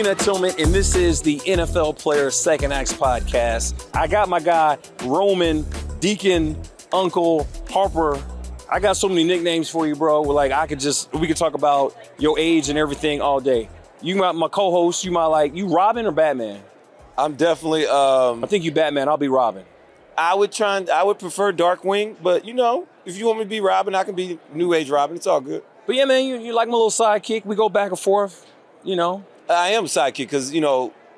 Peanut Tillman, and this is the NFL Players Second Acts podcast. I got my guy, Roman, Deacon, Uncle, Harper. I got so many nicknames for you, bro. We could talk about your age and everything all day. You my co-host, you Robin or Batman? I'm definitely I think you Batman, I'll be Robin. I would prefer Darkwing, but if you want me to be Robin, I can be New Age Robin. It's all good. But yeah, man, you like my little sidekick. We go back and forth, I am sidekick because,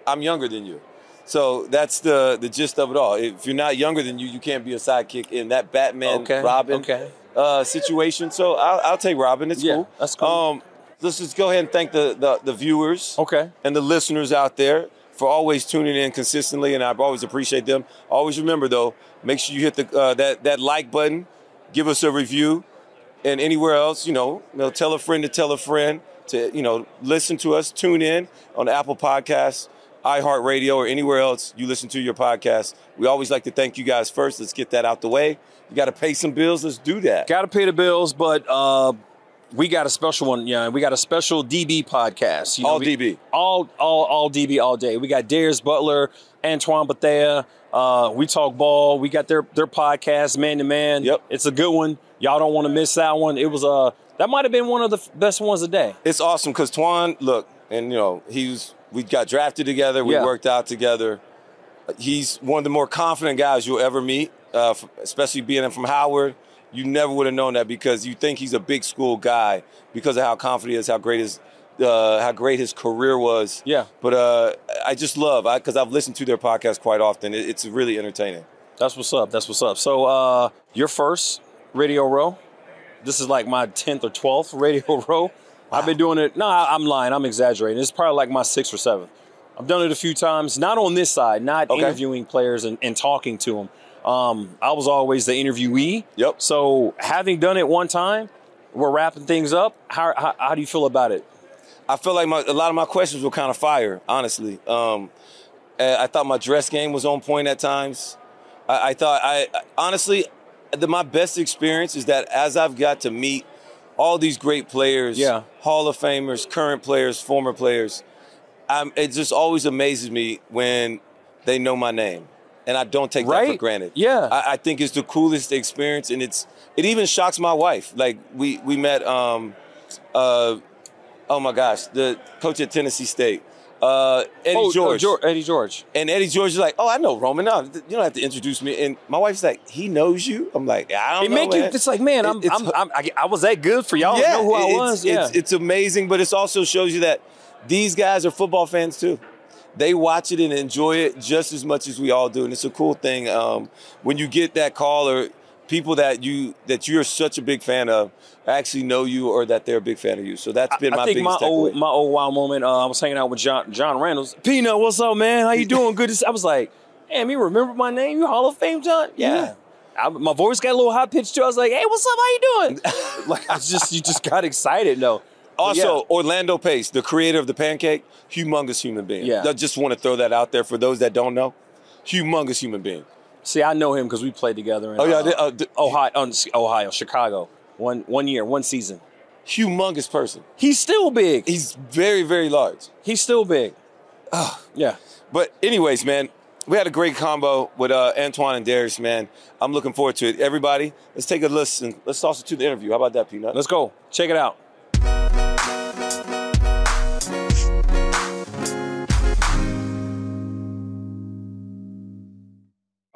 I'm younger than you. So that's the gist of it all. If you're not younger than you, you can't be a sidekick in that Batman Robin situation. So I'll take Robin. It's cool. That's cool. Let's just go ahead and thank the viewers and the listeners out there for always tuning in consistently, and I always appreciate them. Always remember, though, make sure you hit that like button, give us a review, and anywhere else, tell a friend to listen to us, tune in on Apple Podcasts, iHeartRadio, or anywhere else you listen to your podcast. We always like to thank you guys first. Let's get that out the way. You got to pay some bills. Let's do that. Got to pay the bills, but we got a special one. Yeah, we got a special DB podcast. DB. All DB all day. We got Darius, Butler, Antoine, Bethea. We talk ball. We got their podcast, Man to Man. Yep. It's a good one. Y'all don't want to miss that one. It was that might have been one of the best ones a day. It's awesome because Twan, look, and we got drafted together. We worked out together. He's one of the more confident guys you'll ever meet, especially being from Howard. You never would have known that because you think he's a big school guy because of how confident he is, how great his career was. Yeah. But I just love, because I've listened to their podcast quite often. It's really entertaining. That's what's up. So your first Radio Row. This is like my 10th or 12th Radio Row. Wow. I've been doing it. No, I'm lying. I'm exaggerating. It's probably like my 6th or 7th. I've done it a few times. Not on this side, not interviewing players and talking to them. I was always the interviewee. Yep. So having done it one time, we're wrapping things up. How do you feel about it? I feel like a lot of my questions were kind of fire, honestly. I thought my dress game was on point at times. Honestly, my best experience is that as I've got to meet all these great players, Hall of Famers, current players, former players, it just always amazes me when they know my name. And I don't take that for granted. Yeah. I think it's the coolest experience, and it even shocks my wife. Like, we met, oh my gosh, the coach at Tennessee State, Eddie George. Eddie George. And Eddie George is like, I know Roman. No, you don't have to introduce me. And my wife's like, he knows you? I'm like, I don't know, man. It's like, man, I was that good for y'all to know who I was. It's amazing, but it also shows you that these guys are football fans too. They watch it and enjoy it just as much as we all do, and it's a cool thing when you get that call or people that you're such a big fan of actually know you or that they're a big fan of you. So that's been my biggest takeaway. My old wow moment. I was hanging out with John Randalls. Peanut, what's up, man? How you doing? Good. I was like, damn, you remember my name? You Hall of Fame, John? Yeah. My voice got a little high pitched too. I was like, hey, what's up? How you doing? You just got excited, though. Also, Orlando Pace, the creator of the pancake, humongous human being. Yeah. I just want to throw that out there for those that don't know. Humongous human being. See, I know him because we played together in Ohio, Chicago. One year, one season. Humongous person. He's still big. He's very, very large. He's still big. Yeah. But anyways, man, we had a great combo with Antoine and Darius, man. I'm looking forward to it. Everybody, let's take a listen. Let's toss it to the interview. How about that, Peanut? Let's go. Check it out.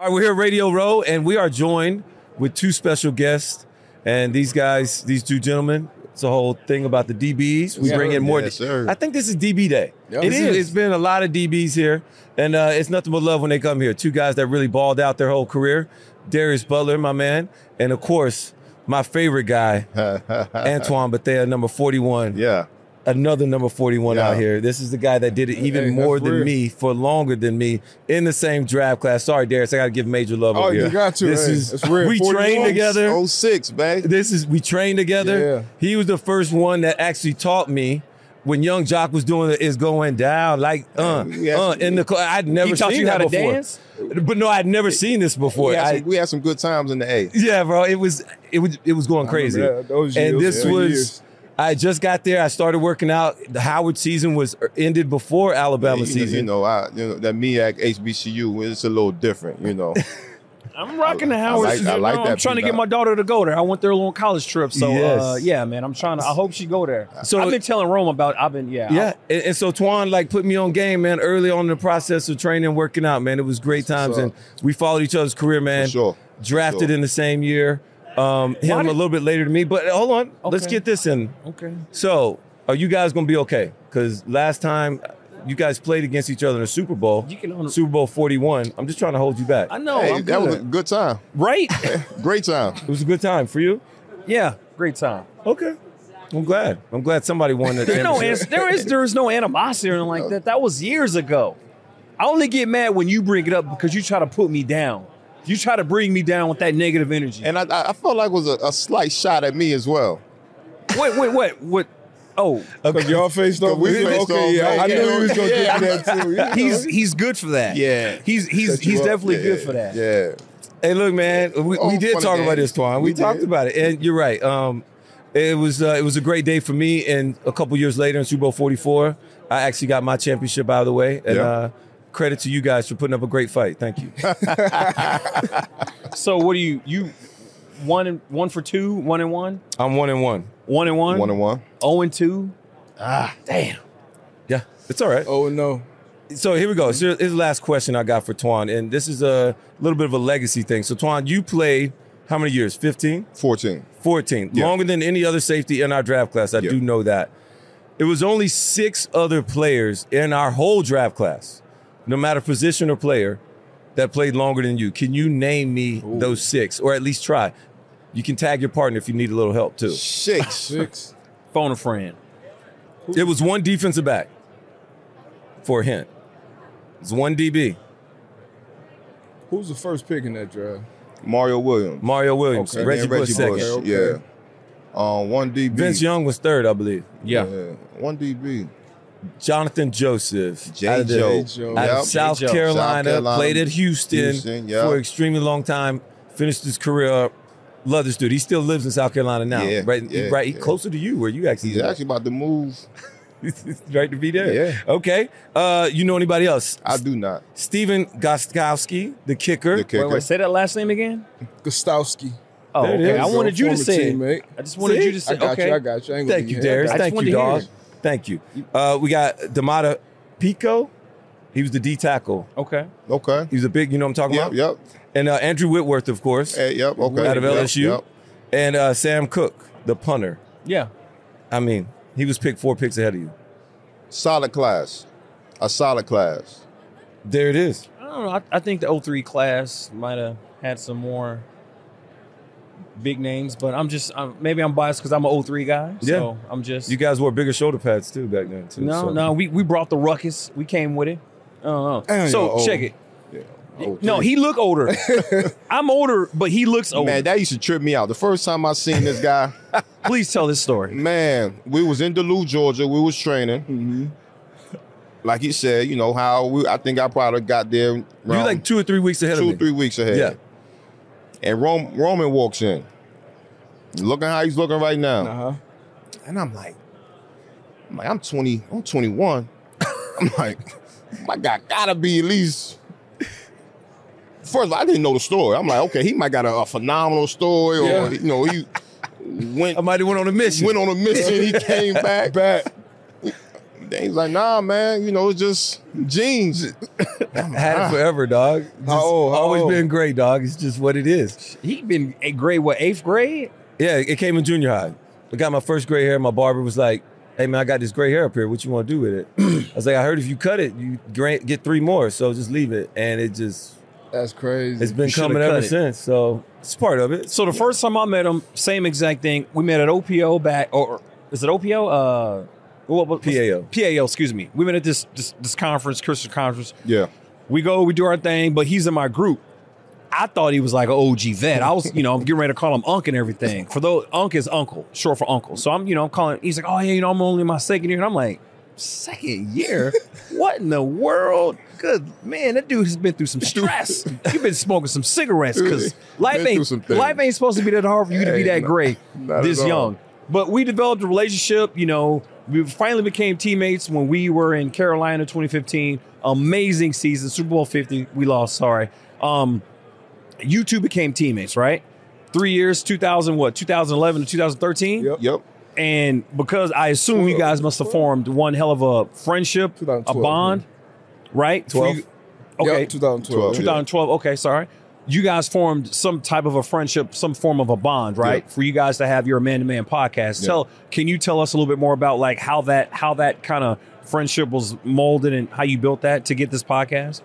All right, we're here at Radio Row, and we are joined with two special guests. And these guys, these two gentlemen, it's a whole thing about the DBs. We bring in more. I think this is DB Day. Yep. It is. It's been a lot of DBs here, and it's nothing but love when they come here. Two guys that really balled out their whole career. Darius Butler, my man, and of course, my favorite guy, Antoine Bethea, number 41. Yeah. Another number 41 out here. This is the guy that did it even more than me for longer than me in the same draft class. Sorry, Darius, I got to give major love over here. You got to. It's real. We trained together. 06, man. We trained together. Yeah. He was the first one that actually taught me when Young Jock was doing it, is going down in the class. I'd never seen that before. Dance? But no, I'd never seen this before. We had some good times in the A. Yeah, bro. It was going crazy. Those years, and this was. I just got there. I started working out. The Howard season was ended before Alabama season. You know, that MEAC HBCU, it's a little different, you know. I'm rocking the Howard season. I'm trying to get my daughter to go there. I went there on a college trip. So, yeah, man, I hope she go there. So I've been telling Rome about, Yeah, and so Twan, like, put me on game, man, early on in the process of training and working out, man. It was great times, and we followed each other's career, man. For sure. Drafted in the same year. Him a little bit later than me, but hold on. Okay. Let's get this in. Okay. So, are you guys going to be okay? Because last time you guys played against each other in the Super Bowl, Super Bowl 41. I'm just trying to hold you back. I know. Hey, that was a good time. Right? Great time. It was a good time for you? Yeah, great time. Okay. I'm glad. I'm glad somebody won that championship. There is no animosity or anything like that. That was years ago. I only get mad when you bring it up because you try to put me down. You try to bring me down with that negative energy. And I felt like it was a slight shot at me as well. What? Oh, because y'all faced off. I knew he was going to get that too. He's good for that. Yeah, he's definitely good for that. Yeah. Hey, look, man, we did talk about this, Twan. We talked about it, and you're right. It was a great day for me. And a couple years later, in Super Bowl 44, I actually got my championship out of the way. And credit to you guys for putting up a great fight. Thank you. So, what do you 1 for 2, 1-1? I'm 1-1. 1-1? 1-1. 0-2? Damn. Yeah, it's all right. Oh, no. So here we go. So here's the last question I got for Twan, and this is a little bit of a legacy thing. So Twan, you played how many years? 15? 14. 14. Yeah. Longer than any other safety in our draft class. I do know that. It was only 6 other players in our whole draft class, no matter position or player, that played longer than you. Can you name me those 6, or at least try? You can tag your partner if you need a little help too. 6. Phone a friend. It was 1 defensive back. For a hint. It's 1 DB. Who's the first pick in that draft? Mario Williams. Okay. Reggie Bush second. Okay. 1 DB. Vince Young was 3rd, I believe. Yeah. 1 DB. Jonathan Joseph. J-Joe. Out of South Carolina. Played at Houston for an extremely long time. Finished his career. Love this dude. He still lives in South Carolina now. He's closer to you where you actually He's actually about to move. Right to be there. Yeah. Okay. You know anybody else? I do not. Steven Gostkowski, the kicker. Wait, say that last name again? Gostowski. Oh, okay. I wanted you to say it. I just wanted you to say it. I got you. Thank you, Darius. Thank you, dog. Thank you. We got Damata Pico. He was the D tackle. Okay. He was a big, you know what I'm talking about? Yep. And Andrew Whitworth, of course. Okay. Out of LSU. Yep. And Sam Cook, the punter. Yeah. I mean, he was picked 4 picks ahead of you. Solid class. A solid class. There it is. I don't know. I think the 03 class might have had some more big names, but maybe I'm biased because I'm an 03 guy. So I'm just. You guys wore bigger shoulder pads too back then too. No, we brought the ruckus. We came with it. So check it. Yeah. No, he look older. I'm older, but he looks older. Man, that used to trip me out. The first time I seen this guy. Please tell this story. Man, we was in Duluth, Georgia. We was training. Mm-hmm. Like he said, you know, I think I probably got there. You were like 2 or 3 weeks ahead of me. 2 or 3 weeks ahead. Yeah. And Roman walks in. Looking how he's looking right now. And I'm like, I'm 20, I'm 21. I'm like, my guy gotta be at least. First of all, I didn't know the story. I'm like, okay, he might got a phenomenal story, or you know, he went. I might have went on a mission. He came back. Then he's like, nah, man, you know, it's just genes. Had it forever, dog. Always been great, dog. It's just what it is. He been a grade, what, 8th grade? Yeah, it came in junior high. I got my first gray hair. My barber was like, hey, man, I got this gray hair up here. What you want to do with it? I was like, I heard if you cut it, you get 3 more, so just leave it. And it just... That's crazy. It's been coming ever since, so it's part of it. So the first time I met him, same exact thing. We met at OPO or is it OPO? PAO. PAO, excuse me. We met at this conference, Christian conference. Yeah. We do our thing, but he's in my group. I thought he was like an OG vet. I was, I'm getting ready to call him Unc and everything. For those, Unc is uncle, short for uncle. So I'm calling, he's like, oh yeah, I'm only in my 2nd year. And I'm like, 2nd year? What in the world? Good man, that dude has been through some stress. You've been smoking some cigarettes because life ain't supposed to be that hard for you to be that great this young. But we developed a relationship. You know, we finally became teammates when we were in Carolina 2015. Amazing season, Super Bowl 50. We lost, sorry. You two became teammates, right? 3 years, 2011 to 2013? Yep. And because I assume you guys must have formed one hell of a friendship, a bond, right? 12. Okay. Yep, 2012. 2012. Okay, sorry. You guys formed some type of a friendship, some form of a bond, right? Yep. For you guys to have your man-to-man podcast. Yep. Can you tell us a little bit more about like how that kind of friendship was molded and how you built that to get this podcast?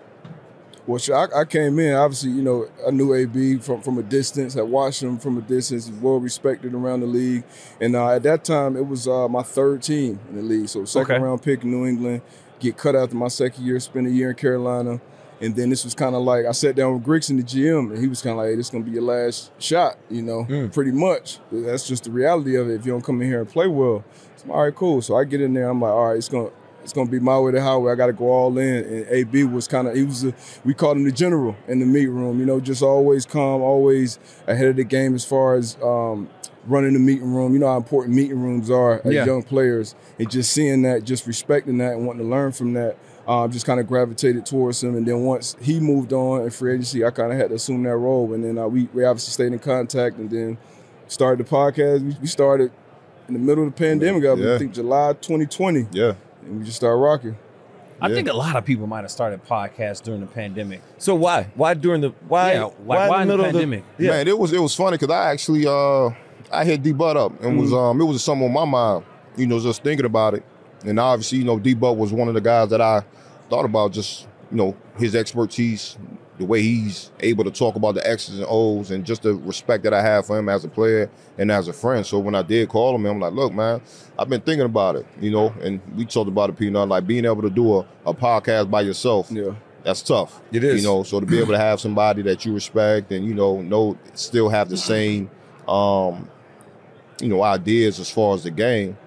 Well, I came in, obviously, you know, I knew AB from a distance. I watched him from a distance. He's well respected around the league. And at that time, it was my third team in the league. So second round pick in New England, get cut after my second year, spend a year in Carolina. And then this was kind of like, I sat down with Grigson, the GM, and he was kind of like, hey, this is going to be your last shot, you know, pretty much. That's just the reality of it if you don't come in here and play well. So I'm all right, cool. So I get in there, I'm like, all right, it's going to be my way to highway. I got to go all in. And AB was kind of, we called him the general in the meet room, you know, just always calm, always ahead of the game as far as running the meeting room. You know how important meeting rooms are as young players. And just seeing that, just respecting that and wanting to learn from that, just kind of gravitated towards him. And then once he moved on in free agency, I kind of had to assume that role. And then we obviously stayed in contact and then started the podcast. We started in the middle of the pandemic, I think July 2020. Yeah. And we just started rocking. I think a lot of people might have started podcasts during the pandemic. So why? Why during the why in the middle of the pandemic? Man, it was funny because I actually I hit D-Bud up and was it was something on my mind, you know, just thinking about it. And obviously, you know, D-Bud was one of the guys that I thought about, just, you know, his expertise, the way he's able to talk about the X's and O's, and just the respect that I have for him as a player and as a friend. So when I did call him, I'm like, look, man, I've been thinking about it, you know, and we talked about it, Peanut, like being able to do a podcast by yourself. Yeah. That's tough. It is. You know, so to be able to have somebody that you respect and, you know still have the same, you know, ideas as far as the game,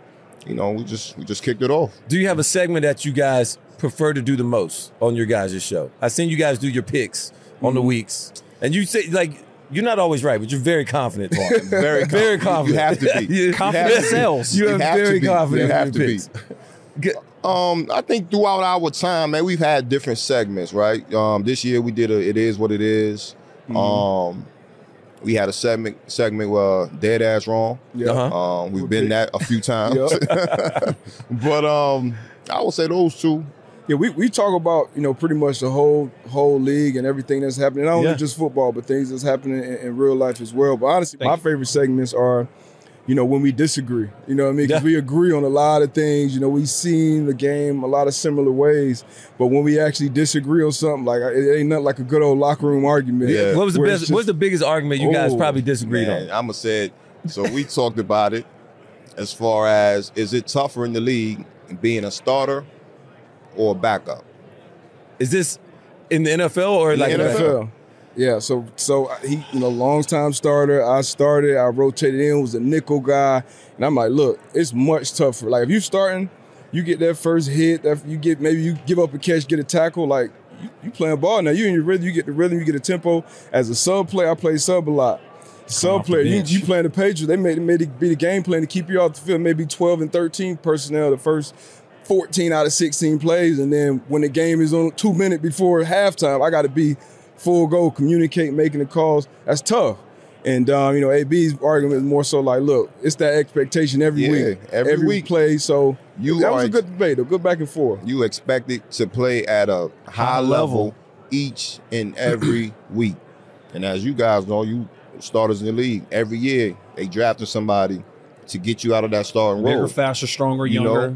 you know, we just kicked it off. Do you have a segment that you guys prefer to do the most on your guys' show? I've seen you guys do your picks on the weeks. And you say, like, you're not always right, but you're very confident, Antoine. Very confident. You have to be. Confident sells. You are very confident. You have to be. I think throughout our time, man, we've had different segments, right? This year we did It Is What It Is. We had a segment Dead Ass Wrong. Yeah. We've been that a few times. But I would say those two. Yeah, we talk about, you know, pretty much the whole league and everything that's happening. Not only just football, but things that's happening in real life as well. But honestly, my favorite segments are, you know, when we disagree. You know what I mean? Because we agree on a lot of things. You know, we've seen the game a lot of similar ways. But when we actually disagree on something, like it ain't nothing like a good old locker room argument. Yeah. What was the best? What's the biggest argument you guys probably disagreed on? I'm gonna say it. So we talked about it as far as, is it tougher in the league being a starter or a backup? Is this in the NFL or like NFL? Yeah, so he, you know, long-time starter. I started, I rotated in, was a nickel guy. And I'm like, look, it's much tougher. Like, if you starting, you get that first hit, maybe you give up a catch, get a tackle, like, you playing ball now. You in your rhythm, you get the rhythm, you get a tempo. As a sub player, I play sub a lot. Sub player, you playing the Patriots, they made it be the game plan to keep you off the field, maybe 12 and 13 personnel the first 14 out of 16 plays, and then when the game is on 2 minutes before halftime, I got to be full go, communicate, making the calls. That's tough. And, you know, AB's argument is more so like, look, it's that expectation every week. Every week play. So that was a good debate, a good back and forth. You expected to play at a high level each and every week. And as you guys know, you starters in the league, every year they drafted somebody to get you out of that starting role. Bigger, faster, stronger, younger.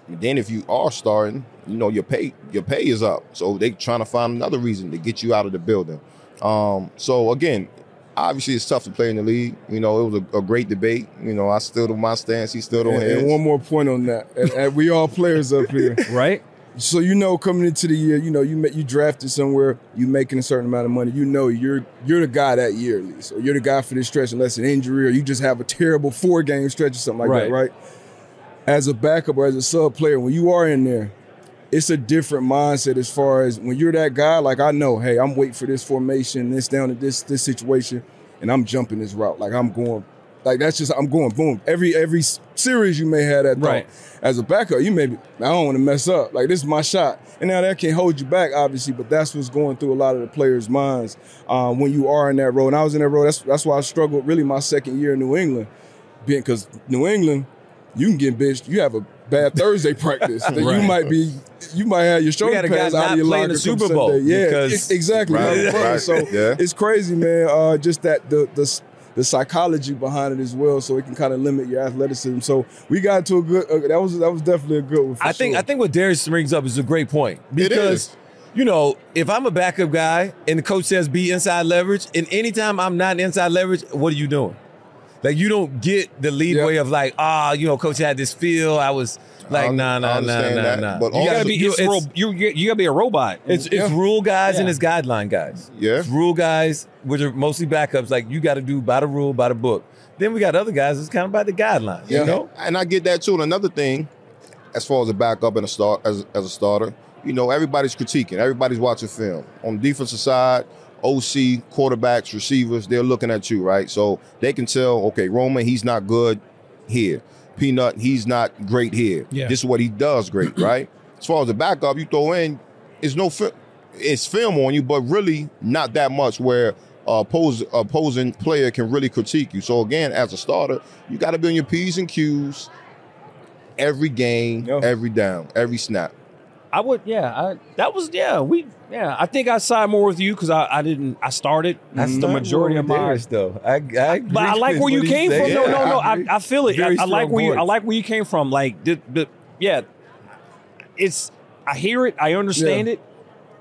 Then if you are starting, you know, your pay is up. So they trying to find another reason to get you out of the building. So again, obviously it's tough to play in the league. You know, it was a great debate. You know, I stood on my stance, he stood on his. And one more point on that. And we all players up here. Right? So, you know, coming into the year, you know, you drafted somewhere, you making a certain amount of money. You know, you're the guy that year at least. Or you're the guy for this stretch unless an injury or you just have a terrible 4-game stretch or something like that, right? As a backup or as a sub player, when you are in there, it's a different mindset as far as when you're that guy, like I know, hey, I'm waiting for this formation, this down to this situation, and I'm jumping this route. Like I'm going Like that's just I'm going boom. Every series you may have that thought. As a backup, you may be, I don't want to mess up. Like this is my shot. And now that can hold you back, obviously, but that's what's going through a lot of the players' minds when you are in that role. And I was in that role. That's why I struggled really my second year in New England, because New England, you can get benched. You have a bad Thursday practice. Then you might have your shoulder pads out of your locker the Super Bowl. Yeah, exactly. So it's crazy, man. Just that the psychology behind it as well, so it can kind of limit your athleticism. So we got to a good. That was definitely a good one. I think what Darius brings up is a great point, because you know, if I'm a backup guy and the coach says be inside leverage, and anytime I'm not inside leverage, what are you doing? Like, you don't get the leadway of like, you know, coach had this feel. I was like, nah. But you gotta be you gotta be a robot. It's rule guys and it's guideline guys. Yeah. It's rule guys, which are mostly backups. Like, you got to do by the rule, by the book. Then we got other guys that's kind of by the guidelines. You know, and I get that too. And another thing, as far as a backup and as a starter, you know, everybody's critiquing, everybody's watching film on the defensive side. OC, quarterbacks, receivers, they're looking at you, right? So they can tell, okay, Roman, he's not good here. Peanut, he's not great here. Yeah. This is what he does great, right? As far as the backup, you throw in, it's film on you, but really not that much where opposing player can really critique you. So again, as a starter, you got to be on your P's and Q's every game, every down, every snap. I think I side more with you because I started. That's the majority of my. Though. But I like where you came from. No. I feel it. I like where you came from. Like, it's. I hear it. I understand it.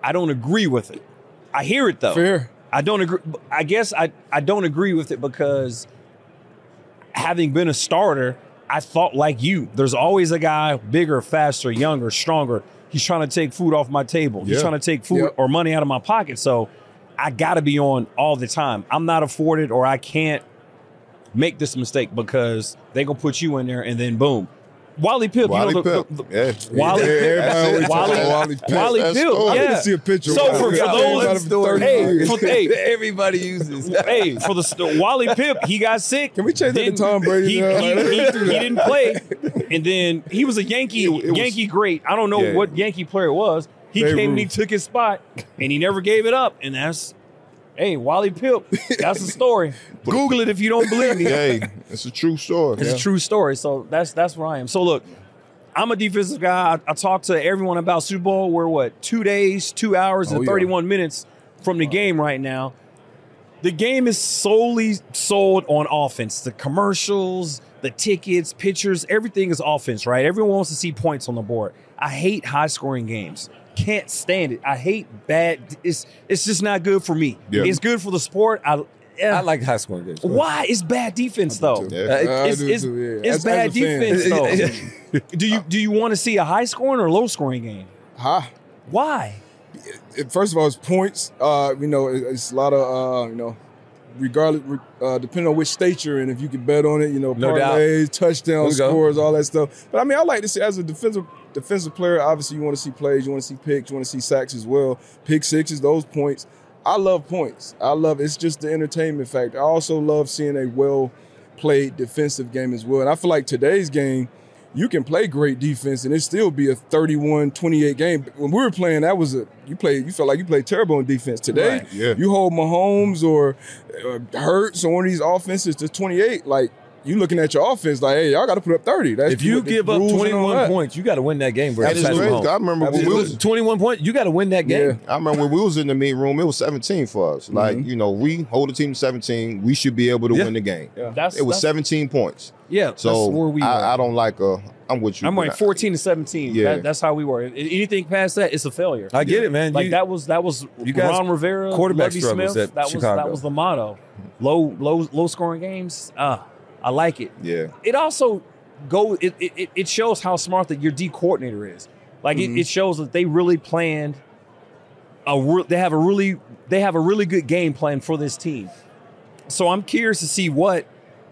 I don't agree with it. I hear it though. Fair. I don't agree. I guess I don't agree with it because having been a starter, I thought like you. There's always a guy bigger, faster, younger, stronger. He's trying to take food off my table. He's trying to take food or money out of my pocket. So I got to be on all the time. I'm not afforded, or I can't make this mistake because they going to put you in there and then boom. Wally Pipp. Wally Pipp. Wally Pipp. Yeah. I see a picture. So for those, everybody uses. For the Wally Pipp, he got sick. Can we change that to Tom Brady? He didn't play, and then he was a Yankee great. I don't know what Yankee player it was. He came and he took his spot, and he never gave it up. And that's. Hey, Wally Pipp, that's the story. Google it if you don't believe me. Hey, it's a true story. It's a true story. So that's where I am. So look, I'm a defensive guy. I talk to everyone about Super Bowl. We're 2 days, 2 hours, and 31 minutes from the game right now. The game is solely sold on offense. The commercials, the tickets, pictures, everything is offense, right? Everyone wants to see points on the board. I hate high-scoring games. Can't stand it. I hate bad. It's just not good for me. Yeah. It's good for the sport. I like high scoring games. Why? It's bad defense though. It's bad defense though. Do you want to see a high scoring or low scoring game? Why? First of all, it's points. It's a lot of regardless, depending on which state you're in, if you can bet on it, parlays, touchdowns, scores, all that stuff. But I mean, I like to see as a defensive player, obviously you want to see plays, you want to see picks, you want to see sacks as well. Pick sixes, those points. I love points. It's just the entertainment factor. I also love seeing a well-played defensive game as well. And I feel like today's game, you can play great defense and it still be a 31-28 game. When we were playing, you felt like you played terrible in defense. Today, you hold Mahomes or Hurts on one of these offenses to 28, like, you looking at your offense like, hey, y'all got to put up 30. If you give up 21 points, you got to win that game. That is crazy. I remember when we was 21 points, you got to win that game. I remember when we was in the meeting room, it was 17 for us. Like, we hold the team to 17. We should be able to win the game. Yeah. It was 17 points. Yeah, so that's where we were. I don't like I'm with you. I'm like 14 to 17. Yeah. That's how we were. Anything past that, it's a failure. I get it, man. Like that was you guys, Ron Rivera, quarterback Lovie struggles Smith. That was the motto. Low scoring games. I like it. Yeah. It also it shows how smart that your D coordinator is. Like it shows that they really planned. They have a really good game plan for this team. So I'm curious to see what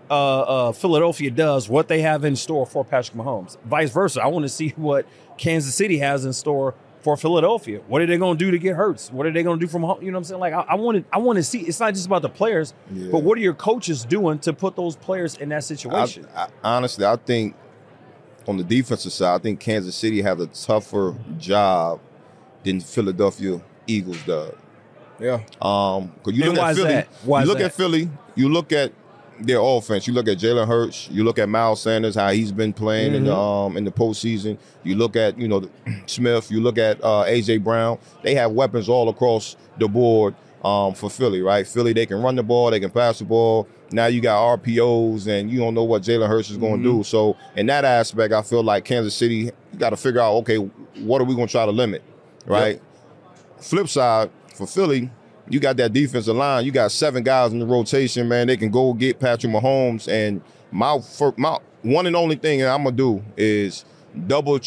Philadelphia does, what they have in store for Patrick Mahomes. Vice versa, I want to see what Kansas City has in store for Philadelphia? What are they going to do to get Hurts? What are they going to do from home? You know what I'm saying? Like, I want to see. It's not just about the players, but what are your coaches doing to put those players in that situation? Honestly, I think on the defensive side, I think Kansas City has a tougher job than Philadelphia Eagles does. Yeah. Because you look at Philly. At Philly. You look at their offense. You look at Jalen Hurts. You look at Miles Sanders, how he's been playing in the postseason. You look at Smith. You look at AJ Brown. They have weapons all across the board for Philly, right? Philly, they can run the ball. They can pass the ball. Now you got RPOs, and you don't know what Jalen Hurts is going to do. So in that aspect, I feel like Kansas City, you got to figure out, okay, what are we going to try to limit, right? Yep. Flip side, for Philly, you got that defensive line. You got 7 guys in the rotation, man. They can go get Patrick Mahomes. And my one and only thing I'm going to do is double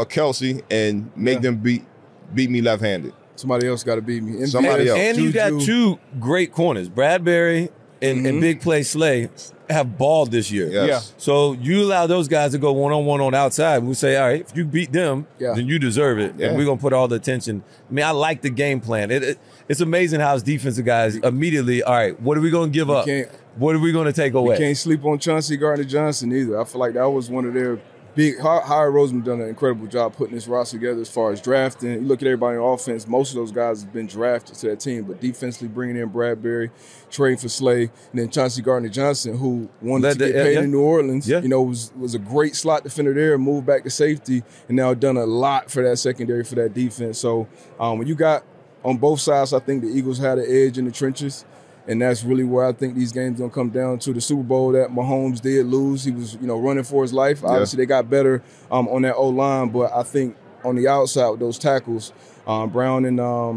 Kelsey and make them beat me left-handed. Somebody else got to beat me. Somebody else. And you got 2 great corners. Bradbury and Big Play Slay have balled this year. Yes. Yeah. So you allow those guys to go one-on-one on outside. We say, all right, if you beat them, then you deserve it. Yeah. And we're going to put all the attention. I mean, I like the game plan. It's amazing how his defensive guys immediately, all right, what are we going to give up? What are we going to take away? We can't sleep on Chauncey Gardner-Johnson either. I feel like that was one of their big – Howard Roseman done an incredible job putting this roster together as far as drafting. You look at everybody on offense, most of those guys have been drafted to that team, but defensively bringing in Bradbury, trading for Slay, and then Chauncey Gardner-Johnson, who wanted to get paid in New Orleans, was a great slot defender there, moved back to safety, and now done a lot for that secondary, for that defense. So when you got on both sides, I think the Eagles had an edge in the trenches. And that's really where I think these games don't come down to. The Super Bowl that Mahomes did lose, he was, running for his life. Obviously, they got better on that O-line, but I think on the outside with those tackles, Brown and I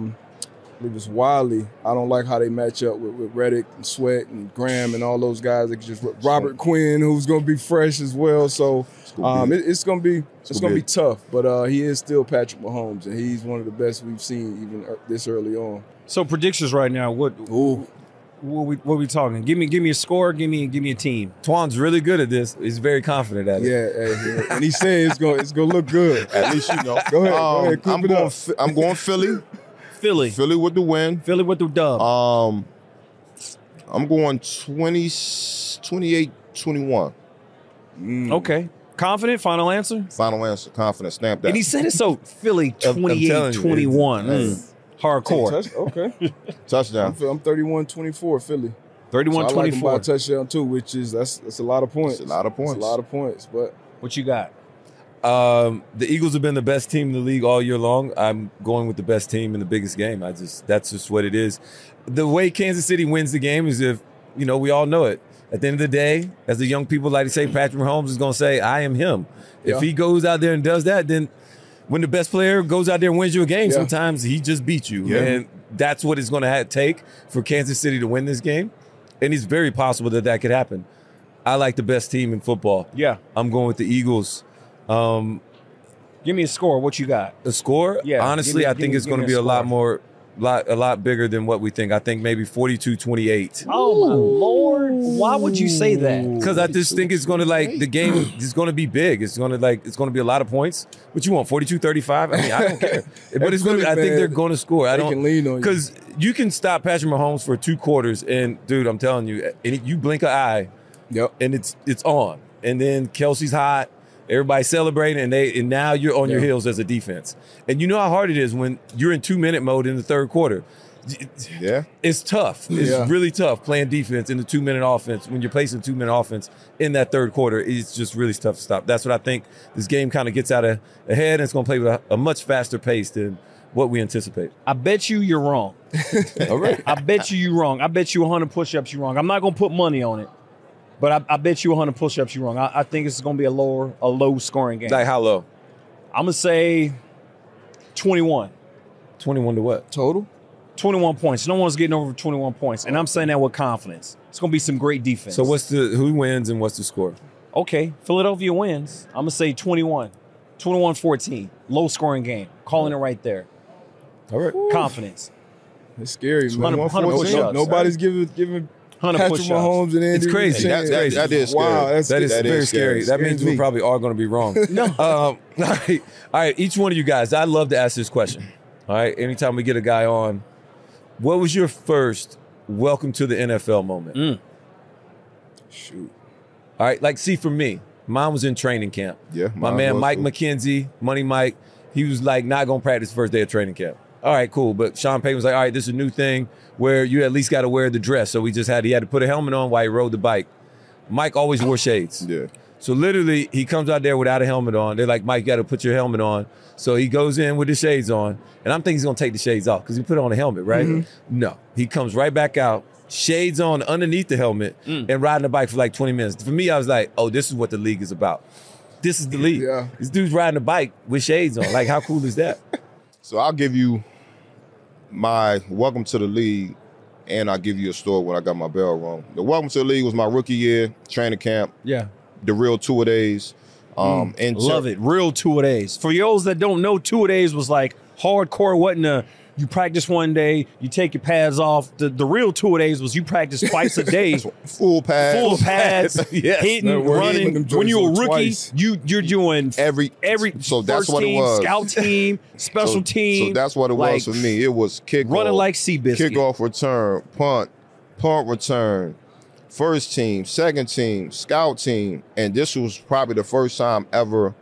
believe it was Wiley, I don't like how they match up with Reddick and Sweat and Graham and all those guys. They just Robert Quinn, who's going to be fresh as well. So it's going to be tough. But he is still Patrick Mahomes, and he's one of the best we've seen even this early on. So predictions right now, what we talking? Give me a score. Give me a team. Twan's really good at this. He's very confident at it. Yeah, and he's saying it's gonna look good. At least you know. Go ahead. I'm going Philly. Philly with the win. Philly with the dub. I'm going 28-21. Okay. Confident? Final answer? Final answer. Confident. Stamp that. And he said it so Philly 28-21. Hardcore. Okay. Touchdown. I'm 31-24 Philly. 31-24. So I like them by a touchdown too, which is that's a lot of points. It's a lot of points. But what you got? The Eagles have been the best team in the league all year long. I'm going with the best team in the biggest game. That's just what it is. The way Kansas City wins the game is if, we all know it. At the end of the day, as the young people like to say, Patrick Mahomes is going to say, I am him. If he goes out there and does that, then when the best player goes out there and wins you a game, sometimes he just beats you. Yeah. And that's what it's going to take for Kansas City to win this game. And it's very possible that could happen. I like the best team in football. Yeah. I'm going with the Eagles. Give me a score. What you got? A score? Yeah. Honestly, I think it's going to be a lot bigger than what we think. I think maybe 42-28. Oh, my Lord. Why would you say that? Because I just think it's going to the game is going to be big. It's going to be a lot of points. What you want, 42-35? I mean, I don't care. But it's going to I think they're going to score. I don't can lean on you. Because you can stop Patrick Mahomes for 2 quarters and, dude, I'm telling you, you blink an eye and it's on. And then Kelsey's hot. Everybody's celebrating, and now you're on your heels as a defense. And you know how hard it is when you're in 2-minute mode in the third quarter. Yeah. It's tough. It's really tough playing defense in the 2-minute offense. When you're placing 2-minute offense in that third quarter, it's just really tough to stop. That's what I think this game kind of gets out ahead, and it's going to play with a much faster pace than what we anticipate. I bet you're wrong. All right. I bet you're wrong. I bet you 100 push-ups you're wrong. I'm not going to put money on it. But I bet you 100 push-ups you're wrong. I think it's going to be a low-scoring game. Like how low? I'm going to say 21. 21 to what? Total? 21 points. No one's getting over 21 points. And I'm saying that with confidence. It's going to be some great defense. So who wins and what's the score? Okay, Philadelphia wins. I'm going to say 21. 21-14. Low-scoring game. Calling it right there. All right. Confidence. It's scary, man. 100 push-ups. Nobody's giving Patrick Mahomes and Andy. It's crazy. That is scary. Wow, that is very scary. That means we probably are going to be wrong. No. All right. Each one of you guys, I love to ask this question. All right. Anytime we get a guy on, what was your first welcome to the NFL moment? Shoot. All right. Like, see, for me, mine was in training camp. Yeah. My man, Mike McKenzie, Money Mike, he was like not going to practice the first day of training camp. All right, cool. But Sean Payton was like, all right, this is a new thing where you at least got to wear the dress. So he had to put a helmet on while he rode the bike. Mike always wore shades. Yeah. So literally, he comes out there without a helmet on. They're like, Mike, you got to put your helmet on. So he goes in with the shades on. And I'm thinking he's going to take the shades off because he put on a helmet, right? Mm-hmm. No. He comes right back out, shades on underneath the helmet, and riding the bike for like 20 minutes. For me, I was like, oh, this is what the league is about. This is the league. Yeah. This dude's riding a bike with shades on. Like, how cool is that? So I'll give you my welcome to the league, and I'll give you a story when I got my bell rung. The welcome to the league was my rookie year, training camp. Yeah. The real two-a-days. And Love it. Real two-a-days. For those that don't know, two-a-days was like hardcore. Wasn't a you practice one day, you take your pads off. The real two-a-days was you practice twice a day. Full pads. Yes. Hitting, running. When you're a rookie, you're doing every so that's first what team, it was. Scout team, special team. So that's what it was for me. It was kickoff, running like Seabiscuit. kickoff return, punt return, first team, second team, scout team, and this was probably the first time ever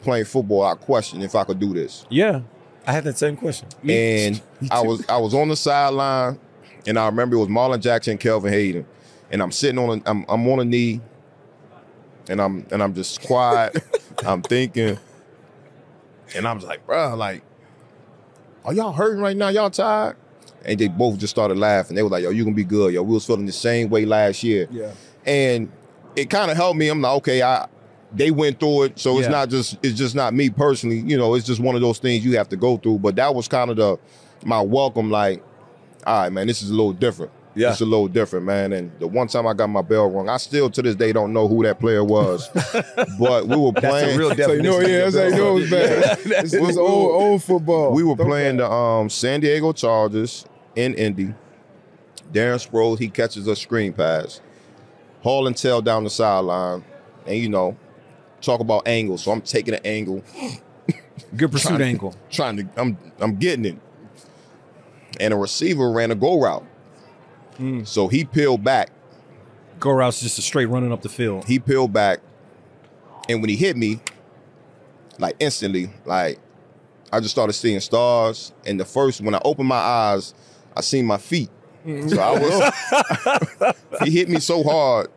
playing football. I questioned if I could do this. Yeah. I had that same question. And I was on the sideline, and I remember it was Marlon Jackson and Kelvin Hayden, and I'm sitting I'm on a knee, and I'm just quiet. I'm thinking, and I was like, bro, like, are y'all hurting right now? Y'all tired? And they both just started laughing. They were like, yo, you gonna be good, yo. We was feeling the same way last year. Yeah. And it kind of helped me. I'm like, okay, they went through it, so it's just not me personally. You know, it's just one of those things you have to go through. But that was kind of my welcome. Like, all right, man, this is a little different. Yeah, it's a little different, man. And the one time I got my bell rung, I still to this day don't know who that player was. But we were playing. That's a real definition. That's how you know it's bad. It's old football. We were playing the San Diego Chargers in Indy. Darren Sproles, he catches a screen pass. Haul and tail down the sideline, and you know. Talk about angles, so I'm taking an angle. Good pursuit angle. I'm getting it. And a receiver ran a go route. So he peeled back. Go route's just a straight running up the field. He peeled back. And when he hit me, like instantly, like I just started seeing stars. And when I opened my eyes, I seen my feet. So he hit me so hard.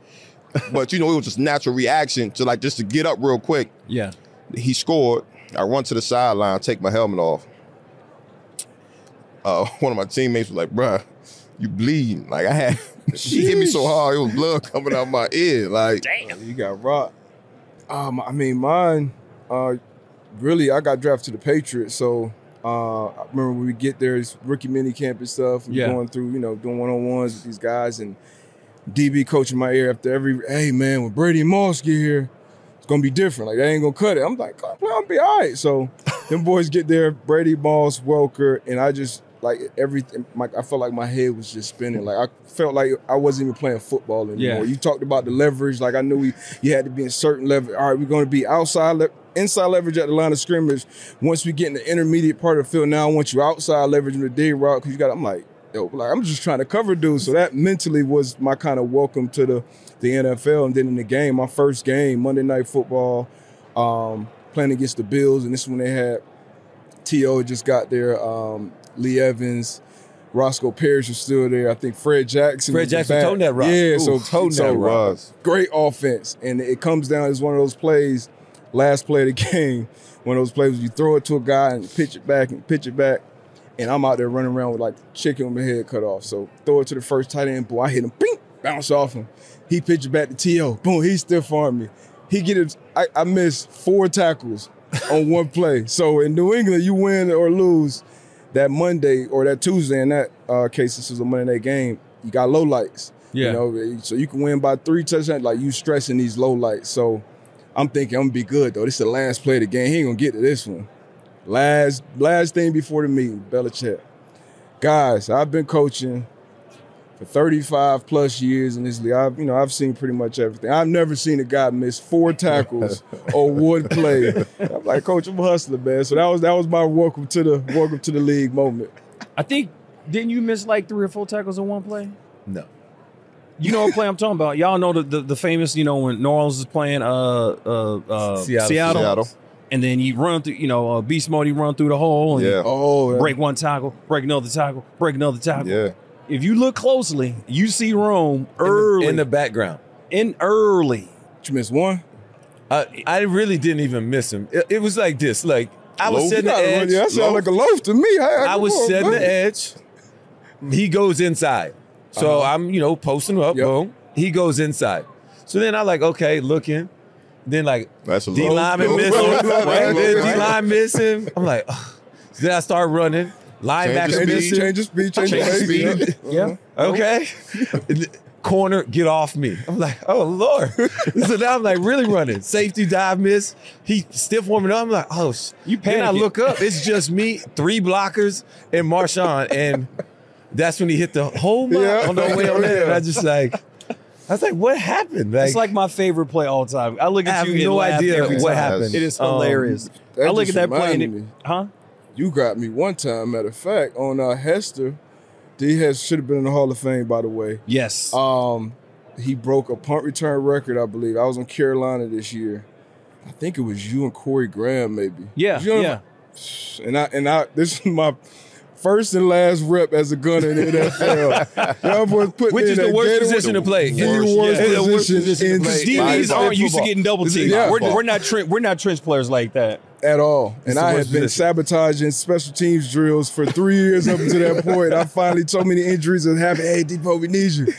But, you know, it was just natural reaction to just to get up real quick. Yeah. He scored. I run to the sideline, take my helmet off. One of my teammates was like, bruh, you bleeding. Like, he hit me so hard, it was blood coming out my ear. Like, damn. You got rocked. I mean, mine, really, I got drafted to the Patriots. So I remember when we get there, it's rookie mini camp and stuff. We're going through, doing one-on-ones with these guys, and DB coach in my ear after hey man, when Brady and Moss get here, it's gonna be different. Like, they ain't gonna cut it. I'm like, I'm gonna be all right. So them boys get there, Brady, Moss, Welker, and I just everything. I felt like my head was just spinning. Like, I felt like I wasn't even playing football anymore. Yeah. You talked about the leverage. Like, I knew you had to be in certain leverage. All right, we're gonna be inside leverage at the line of scrimmage. Once we get in the intermediate part of the field, now I want you outside leverage in the dig route because I'm like. I'm just trying to cover dudes. So that mentally was my kind of welcome to the NFL. And then in the game, my first game, Monday Night Football, playing against the Bills. And this is when they had T.O. just got there. Lee Evans, Roscoe Parrish was still there. I think Fred Jackson toting that rock. Yeah, so great offense. And it comes down as one of those plays, last play of the game, one of those plays where you throw it to a guy and pitch it back. And I'm out there running around with like chicken with my head cut off. So throw it to the first tight end. Boom, I hit him. Bing, bounce off him. He pitched it back to T.O. Boom, he stiff armed me. He get it. I missed 4 tackles on one play. So in New England, you win or lose that Monday or that Tuesday. In that case, this was a Monday night game. You got low lights. Yeah. So you can win by 3 touchdowns. Like, you stressing these low lights. So I'm thinking I'm gonna be good though. This is the last play of the game. He ain't gonna get to this one. Last thing before the meeting, Belichick. Guys, I've been coaching for 35 plus years in this league, I've seen pretty much everything. I've never seen a guy miss 4 tackles or 1 play. I'm like, Coach, I'm a hustler, man. So that was my welcome to the league moment. I think, didn't you miss like 3 or 4 tackles in 1 play? No. You know what play I'm talking about? Y'all know the famous, when New Orleans is playing Seattle. And then you run through, beast mode, you run through the hole and break 1 tackle, break another tackle, break another tackle. Yeah. If you look closely, you see Rome early. In the background. Early. Did you miss 1? I really didn't even miss him. It was like this. Like, I was setting the edge. That sounds like a loaf to me. I was setting the edge. He goes inside. So I'm, posting up. Boom. He goes inside. So then I like, okay, looking. Then like D-lineman miss him. Then D-line miss him. I'm like, ugh. So then I start running. Linebacker miss him. Change the speed. Yeah. Okay. Corner, get off me. I'm like, oh, Lord. So now I'm like really running. Safety dive miss. He stiff warming up. I'm like, oh, you panicking. Then I look up. It's just me, 3 blockers, and Marshawn. And that's when he hit the whole mile on the way on there. And I was like, what happened? It's like my favorite play all the time. I look at you and no laugh idea every what time. happened. It is hilarious. I look at that play and You got me one time, matter of fact, on Hester. Should have been in the Hall of Fame, by the way. Yes. He broke a punt return record, I believe. I was in Carolina this year. I think it was you and Corey Graham, maybe. Yeah, yeah. And I this is my first and last rep as a gunner in the NFL. Y'all boys put Which is the worst position to play. The worst position in DBs aren't used to getting double teamed. Yeah. We're not trench players like that. At all. And I had been sabotaging special teams drills for 3 years up until that point. I finally, so many injuries had happened. Hey, Depot, we need you.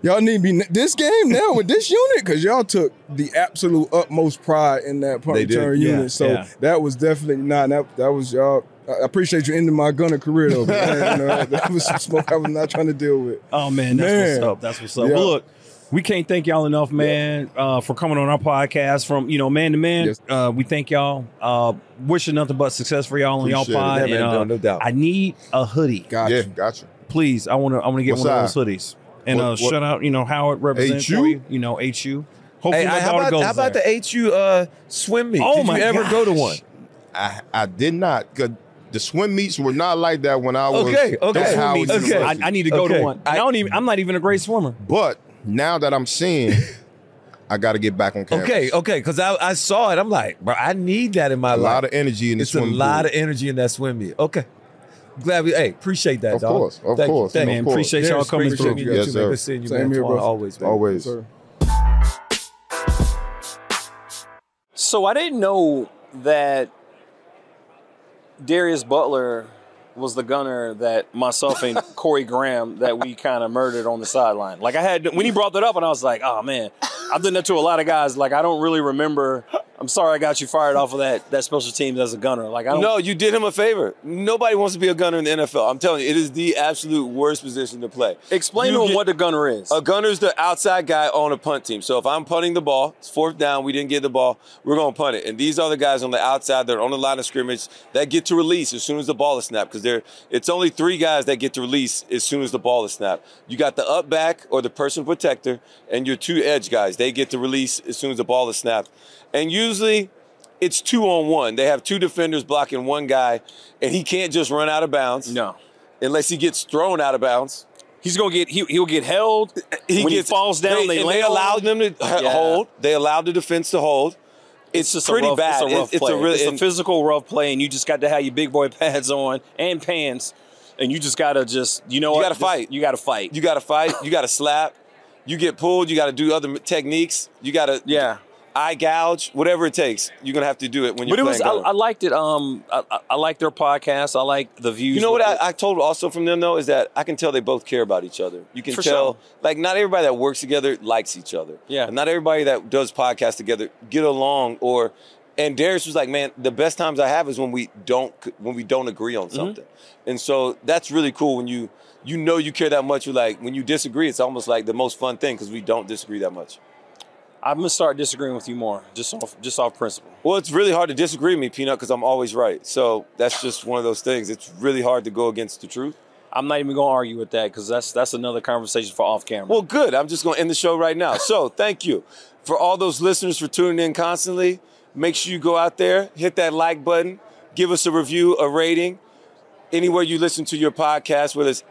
Y'all need me this game now with this unit because y'all took the absolute utmost pride in that punt return unit. Yeah, so that was definitely not that was y'all. I appreciate you ending my gunner career though. That was some smoke I was not trying to deal with. Oh man, that's what's up. That's what's up. Yeah. Well, look, we can't thank y'all enough, man, for coming on our podcast from man to man. Yes. We thank y'all. Wishing nothing but success for y'all on y'all pod. Yeah, man, no doubt. I need a hoodie. Gotcha. Gotcha. Please, I want to get What one of size? those hoodies. And shout out, Howard represents HU? for you. HU. Hopefully, my daughter goes how about there. the HU swim meet? Oh, Did my you ever go to gosh. one? I did not. 'Cause the swim meets were not like that when I was Okay. at Howard Okay. University. I need to go to one. I'm not even a great swimmer. But now that I'm seeing, I got to get back on campus. Okay. Because I saw it. I'm like, bro, I need that in my life. A lot of energy in the It's a swim lot pool. of energy in that swim meet. Okay. Glad appreciate that, Of dog. course, of Thank course, you. Man, of course. appreciate y'all Darius, coming great through. meeting you Yes, too, sir. man. Good seeing you, Same man. here, Antoine, bro. always, man. Always. Sir. So I didn't know that Darius Butler was the gunner that myself and Corey Graham that we kind of murdered on the sideline. Like when he brought that up, and I was like, oh man, I've done that to a lot of guys. Like I don't really remember. I'm sorry I got you fired off of that special teams as a gunner. Like I don't. No, you did him a favor. Nobody wants to be a gunner in the NFL. I'm telling you, it is the absolute worst position to play. Explain to him what the gunner is. A gunner's the outside guy on a punt team. So if I'm punting the ball, it's 4th down, we didn't get the ball, we're going to punt it. And these are the guys on the outside that are on the line of scrimmage that get to release as soon as the ball is snapped because it's only 3 guys that get to release as soon as the ball is snapped. You got the up back or the person protector and your 2 edge guys. They get to release as soon as the ball is snapped. And usually it's 2-on-1. They have 2 defenders blocking 1 guy, and he can't just run out of bounds. No. Unless he gets thrown out of bounds. He's gonna get he'll get held. When he falls down, they allowed them to hold. They allowed the defense to hold. It's just pretty bad. It's a rough play. It's a physical rough play, and you just got to have your big boy pads on and pants, and you just gotta You gotta fight. You gotta fight. You gotta fight. You gotta slap. You get pulled. You gotta do other techniques. You gotta eye gouge, whatever it takes. You're gonna have to do it when you're playing. I liked it. I like their podcast. I like the views. You know what I told also from them though is that I can tell they both care about each other. You can For tell, sure. like not everybody that works together likes each other. Yeah. And not everybody that does podcasts together get along. And Darius was like, man, the best times I have is when we don't agree on something. And so that's really cool when you care that much. You're like when you disagree, it's almost like the most fun thing because we don't disagree that much. I'm gonna start disagreeing with you more, just off principle. Well, it's really hard to disagree with me, Peanut, because I'm always right. So that's just one of those things. It's really hard to go against the truth. I'm not even going to argue with that because that's another conversation for off camera. Well, good. I'm just going to end the show right now. So thank you for all those listeners for tuning in constantly. Make sure you go out there, hit that like button, give us a review, a rating, anywhere you listen to your podcast, whether it's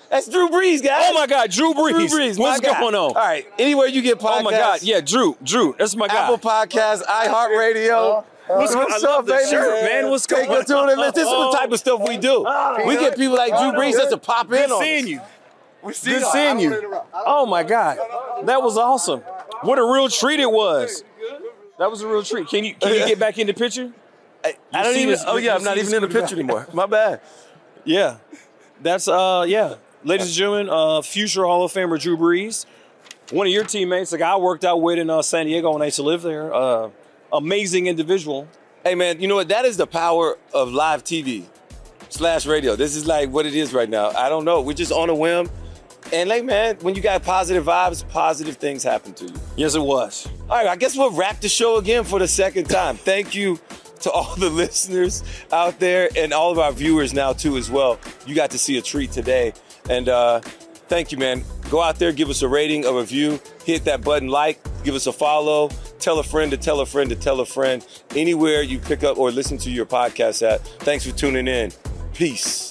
that's Drew Brees, guys. Oh, my God, Drew Brees. What's going on? All right, anywhere you get podcasts. Oh, my God, yeah, Drew, that's my guy. Apple Podcasts, iHeartRadio. What's up, baby? Shirt, man. What's going on? This is the type of stuff we do. We get people like Drew Brees just to pop in on. Good seeing you. Good seeing you. Oh, my God. That was awesome. What a real treat it was. That was a real treat. Can you get back in the picture? I don't even. I'm not even in the picture anymore. My bad. Yeah. That's, Ladies and gentlemen, future Hall of Famer Drew Brees. One of your teammates, the guy I worked out with in San Diego when I used to live there. Amazing individual. Hey, man, you know what? That is the power of live TV/radio. This is like what it is right now. I don't know. We're just on a whim. And like, man, when you got positive vibes, positive things happen to you. Yes, it was. All right, I guess we'll wrap the show again for the second time. Thank you to all the listeners out there and all of our viewers now, too, as well. You got to see a treat today. And thank you, man. Go out there, give us a rating, a review, hit that button, like, give us a follow, tell a friend to tell a friend to tell a friend. Anywhere you pick up or listen to your podcast at. Thanks for tuning in. Peace.